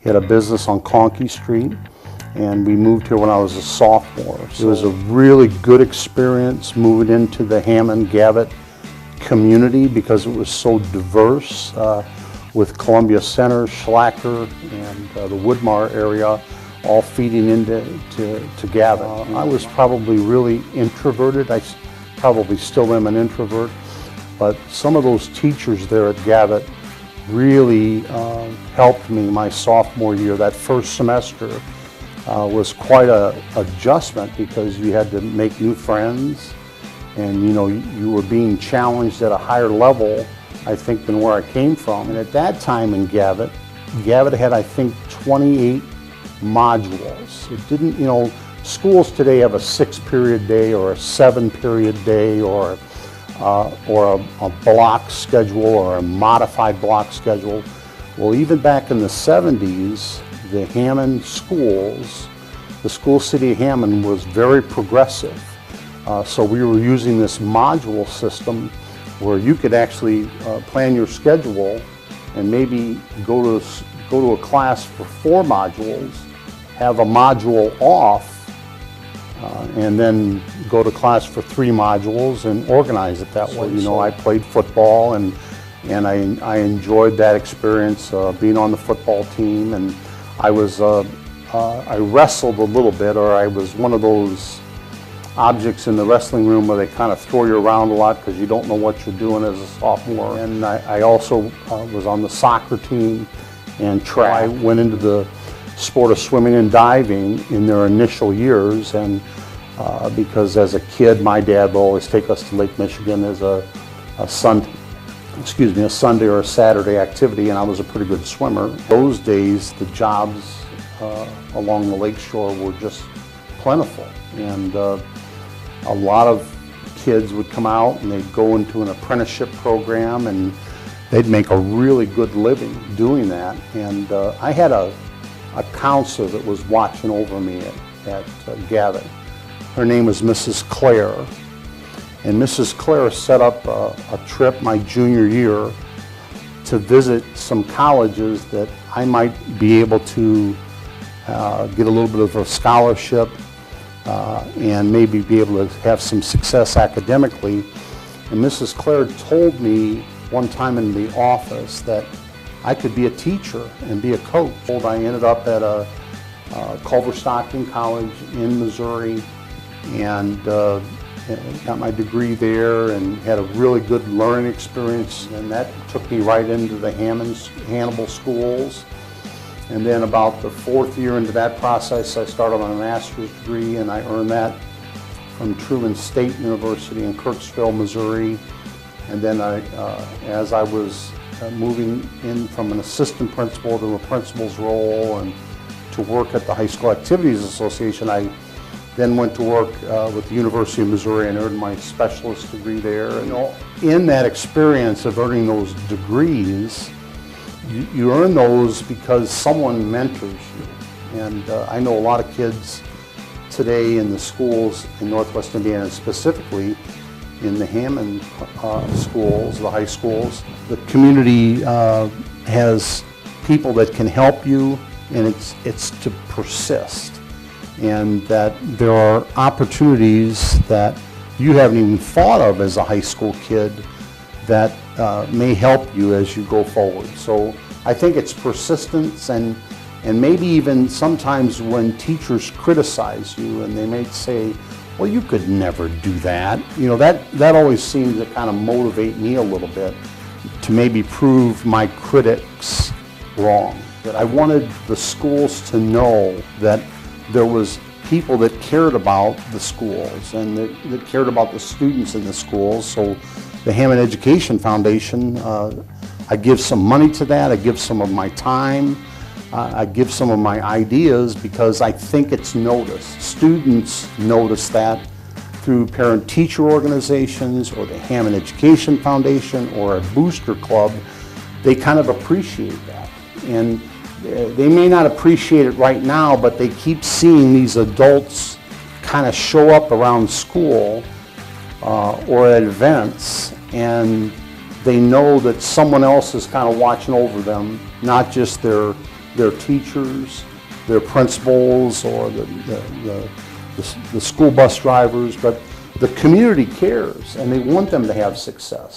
He had a business on Conkey Street, and we moved here when I was a sophomore. So it was a really good experience moving into the Hammond, Gavit community because it was so diverse with Columbia Center, Schlacker, and the Woodmar area all feeding into Gavit. I was probably really introverted. I probably still am an introvert, but some of those teachers there at Gavit really helped me my sophomore year. That first semester was quite a adjustment because you had to make new friends, and you were being challenged at a higher level, I think, than where I came from. And at that time in Gavit had, I think, 28 modules. It didn't, schools today have a 6-period day or a 7-period day or a block schedule or a modified block schedule. Well, even back in the 70s, the Hammond schools, the school city of Hammond was very progressive. So we were using this module system where you could actually plan your schedule and maybe go to a class for 4 modules, have a module off, and then go to class for 3 modules and organize it that way. I played football and I enjoyed that experience, being on the football team, and I wrestled a little bit, or I was one of those objects in the wrestling room where they kind of throw you around a lot because you don't know what you're doing as a sophomore. And I also was on the soccer team and track. I went into the sport of swimming and diving in their initial years, and because as a kid my dad would always take us to Lake Michigan as a Sunday or a Saturday activity, and I was a pretty good swimmer. Those days the jobs along the lake shore were just plentiful, and a lot of kids would come out and they'd go into an apprenticeship program and they'd make a really good living doing that. And I had a counselor that was watching over me at Gavit. Her name was Mrs. Claire, and Mrs. Claire set up a trip my junior year to visit some colleges that I might be able to get a little bit of a scholarship and maybe be able to have some success academically. And Mrs. Claire told me one time in the office that I could be a teacher and be a coach. I ended up at a Culver Stockton College in Missouri and got my degree there and had a really good learning experience, and that took me right into the Hannibal schools. And then about the 4th year into that process, I started on a master's degree, and I earned that from Truman State University in Kirksville, Missouri. And then as I was moving in from an assistant principal to a principal's role and to work at the High School Activities Association, I then went to work with the University of Missouri and earned my specialist degree there. And in that experience of earning those degrees, you earn those because someone mentors you. And I know a lot of kids today in the schools in Northwest Indiana, specifically in the Hammond schools, the high schools. The community has people that can help you, and it's to persist. And that there are opportunities that you haven't even thought of as a high school kid that may help you as you go forward. So I think it's persistence, and maybe even sometimes when teachers criticize you and they may say, well, you could never do that. That always seems to kind of motivate me a little bit to maybe prove my critics wrong. That I wanted the schools to know that there was people that cared about the schools and that cared about the students in the schools. So the Hammond Education Foundation, I give some money to that, I give some of my time, I give some of my ideas because I think it's noticed. Students notice that through parent-teacher organizations or the Hammond Education Foundation or a booster club. They kind of appreciate that. And they may not appreciate it right now, but they keep seeing these adults kind of show up around school or at events, and they know that someone else is kind of watching over them, not just their their teachers, their principals, or the school bus drivers, but the community cares and they want them to have success.